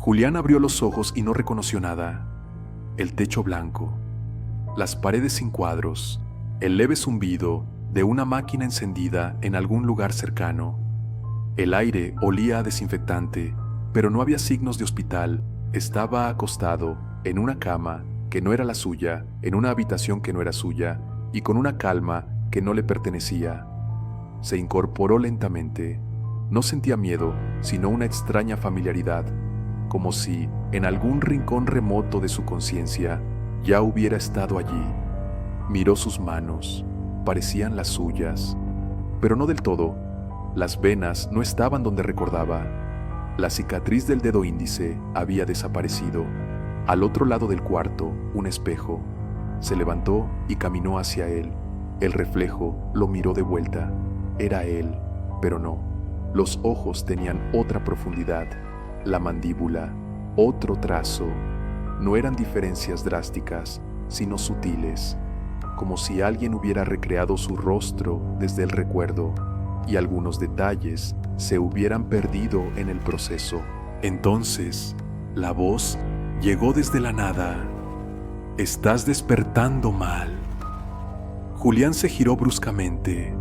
Julián abrió los ojos y no reconoció nada. El techo blanco, las paredes sin cuadros, el leve zumbido de una máquina encendida en algún lugar cercano. El aire olía a desinfectante, pero no había signos de hospital. Estaba acostado en una cama que no era la suya, en una habitación que no era suya, y con una calma que no le pertenecía. Se incorporó lentamente. No sentía miedo, sino una extraña familiaridad, como si, en algún rincón remoto de su conciencia, ya hubiera estado allí. Miró sus manos, parecían las suyas, pero no del todo. Las venas no estaban donde recordaba. La cicatriz del dedo índice había desaparecido. Al otro lado del cuarto, un espejo. Se levantó y caminó hacia él. El reflejo lo miró de vuelta. Era él, pero no. Los ojos tenían otra profundidad. La mandíbula, otro trazo. No eran diferencias drásticas, sino sutiles, como si alguien hubiera recreado su rostro desde el recuerdo, y algunos detalles se hubieran perdido en el proceso. Entonces, la voz llegó desde la nada. «Estás despertando mal». Julián se giró bruscamente.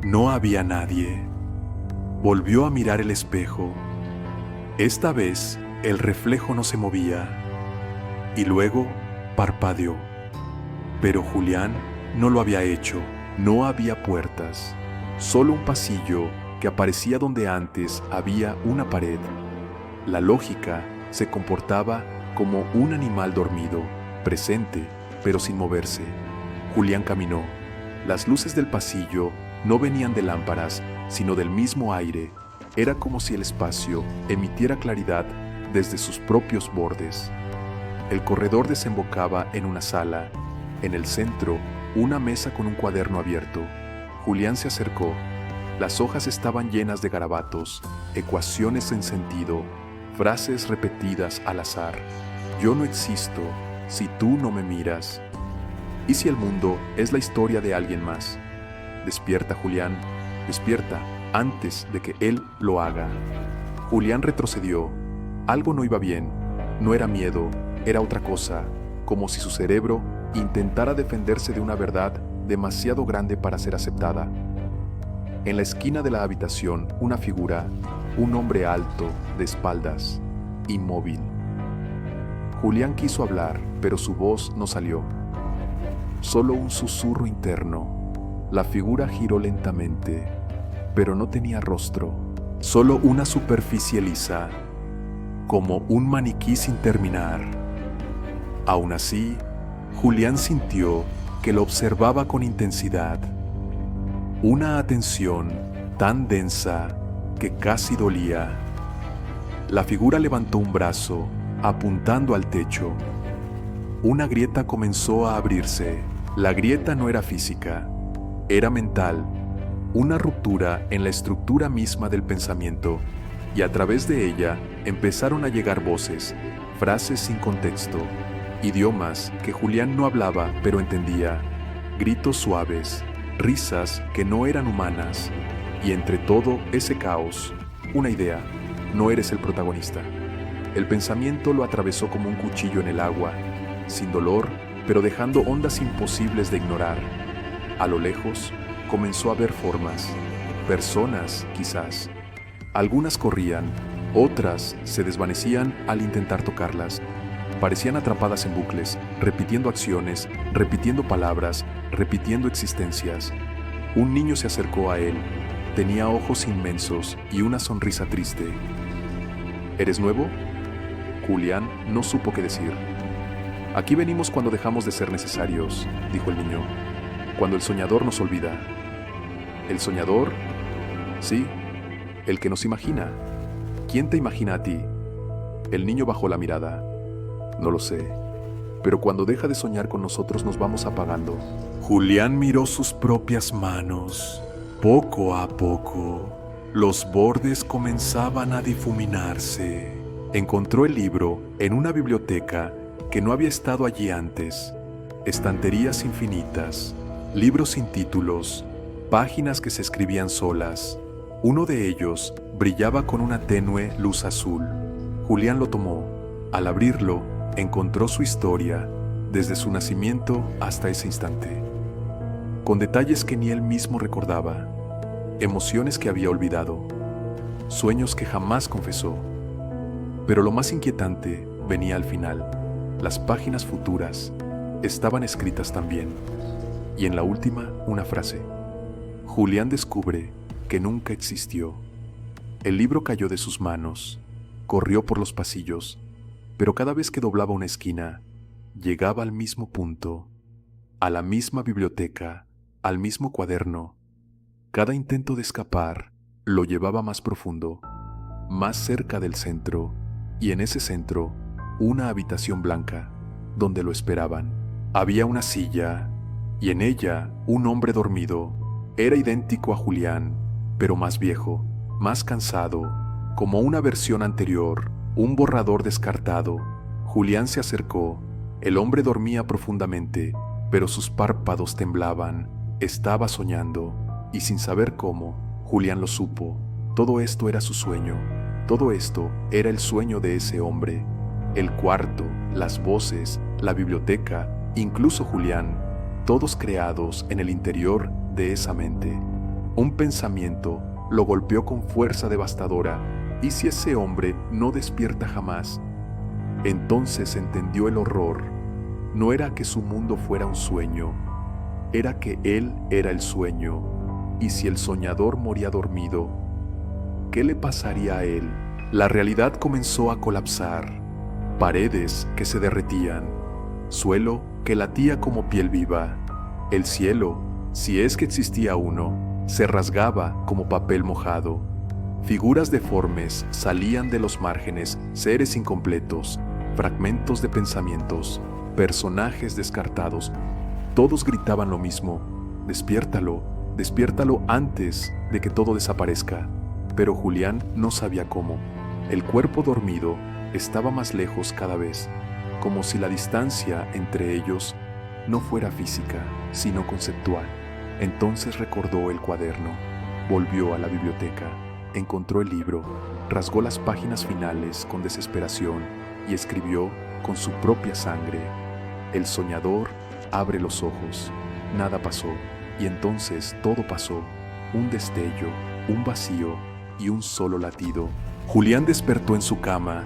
No había nadie. Volvió a mirar el espejo. Esta vez, el reflejo no se movía. Y luego, parpadeó. Pero Julián no lo había hecho. No había puertas. Solo un pasillo que aparecía donde antes había una pared. La lógica se comportaba como un animal dormido, presente, pero sin moverse. Julián caminó. Las luces del pasillo no venían de lámparas, sino del mismo aire. Era como si el espacio emitiera claridad desde sus propios bordes. El corredor desembocaba en una sala. En el centro, una mesa con un cuaderno abierto. Julián se acercó. Las hojas estaban llenas de garabatos, ecuaciones en sentido, frases repetidas al azar. Yo no existo si tú no me miras. ¿Y si el mundo es la historia de alguien más? Despierta, Julián, despierta, antes de que él lo haga. Julián retrocedió. Algo no iba bien. No era miedo, era otra cosa, como si su cerebro intentara defenderse de una verdad demasiado grande para ser aceptada. En la esquina de la habitación, una figura, un hombre alto, de espaldas, inmóvil. Julián quiso hablar, pero su voz no salió. Solo un susurro interno. La figura giró lentamente, pero no tenía rostro. Solo una superficie lisa, como un maniquí sin terminar. Aún así, Julián sintió que lo observaba con intensidad. Una atención tan densa que casi dolía. La figura levantó un brazo, apuntando al techo. Una grieta comenzó a abrirse. La grieta no era física, era mental. Una ruptura en la estructura misma del pensamiento, y a través de ella empezaron a llegar voces, frases sin contexto, idiomas que Julián no hablaba pero entendía, gritos suaves, risas que no eran humanas, y entre todo ese caos, una idea: no eres el protagonista. El pensamiento lo atravesó como un cuchillo en el agua, sin dolor, pero dejando ondas imposibles de ignorar. A lo lejos, comenzó a ver formas, personas quizás. Algunas corrían, otras se desvanecían al intentar tocarlas. Parecían atrapadas en bucles, repitiendo acciones, repitiendo palabras, repitiendo existencias. Un niño se acercó a él. Tenía ojos inmensos y una sonrisa triste. ¿Eres nuevo? Julián no supo qué decir. Aquí venimos cuando dejamos de ser necesarios, dijo el niño. Cuando el soñador nos olvida. ¿El soñador? Sí, el que nos imagina. ¿Quién te imagina a ti? El niño bajó la mirada. No lo sé, pero cuando deja de soñar con nosotros nos vamos apagando. Julián miró sus propias manos. Poco a poco, los bordes comenzaban a difuminarse. Encontró el libro en una biblioteca que no había estado allí antes. Estanterías infinitas, libros sin títulos, páginas que se escribían solas. Uno de ellos brillaba con una tenue luz azul. Julián lo tomó. Al abrirlo, encontró su historia desde su nacimiento hasta ese instante, con detalles que ni él mismo recordaba, emociones que había olvidado, sueños que jamás confesó. Pero lo más inquietante venía al final. Las páginas futuras estaban escritas también, y en la última una frase: Julián descubre que nunca existió. El libro cayó de sus manos, corrió por los pasillos, pero cada vez que doblaba una esquina, llegaba al mismo punto, a la misma biblioteca, al mismo cuaderno. Cada intento de escapar lo llevaba más profundo, más cerca del centro, y en ese centro, una habitación blanca, donde lo esperaban. Había una silla, y en ella un hombre dormido. Era idéntico a Julián, pero más viejo, más cansado, como una versión anterior, un borrador descartado. Julián se acercó. El hombre dormía profundamente, pero sus párpados temblaban. Estaba soñando, y sin saber cómo, Julián lo supo. Todo esto era su sueño. Todo esto era el sueño de ese hombre. El cuarto, las voces, la biblioteca, incluso Julián, todos creados en el interior de esa mente. Un pensamiento lo golpeó con fuerza devastadora. ¿Y si ese hombre no despierta jamás? Entonces entendió el horror. No era que su mundo fuera un sueño, era que él era el sueño. Y si el soñador moría dormido, ¿qué le pasaría a él? La realidad comenzó a colapsar. Paredes que se derretían, suelo que latía como piel viva. El cielo, si es que existía uno, se rasgaba como papel mojado. Figuras deformes salían de los márgenes, seres incompletos, fragmentos de pensamientos, personajes descartados. Todos gritaban lo mismo: despiértalo, despiértalo antes de que todo desaparezca. Pero Julián no sabía cómo. El cuerpo dormido estaba más lejos cada vez, como si la distancia entre ellos no fuera física, sino conceptual. Entonces recordó el cuaderno, volvió a la biblioteca, encontró el libro, rasgó las páginas finales con desesperación y escribió con su propia sangre: el soñador abre los ojos. Nada pasó, y entonces todo pasó: un destello, un vacío y un solo latido. Julián despertó en su cama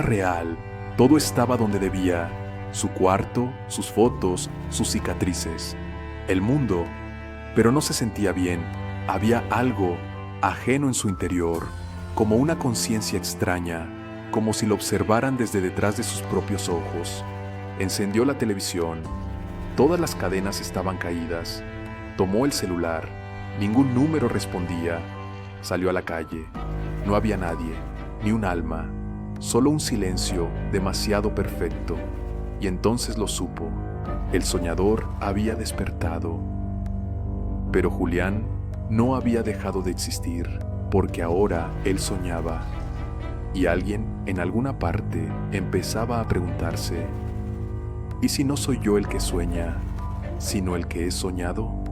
real. Todo estaba donde debía: su cuarto, sus fotos, sus cicatrices, el mundo. Pero no se sentía bien. Había algo ajeno en su interior, como una conciencia extraña, como si lo observaran desde detrás de sus propios ojos. Encendió la televisión. Todas las cadenas estaban caídas. Tomó el celular. Ningún número respondía. Salió a la calle. No había nadie, ni un alma, solo un silencio demasiado perfecto. Y entonces lo supo: el soñador había despertado. Pero Julián no había dejado de existir, porque ahora él soñaba. Y alguien en alguna parte empezaba a preguntarse: ¿y si no soy yo el que sueña, sino el que es soñado?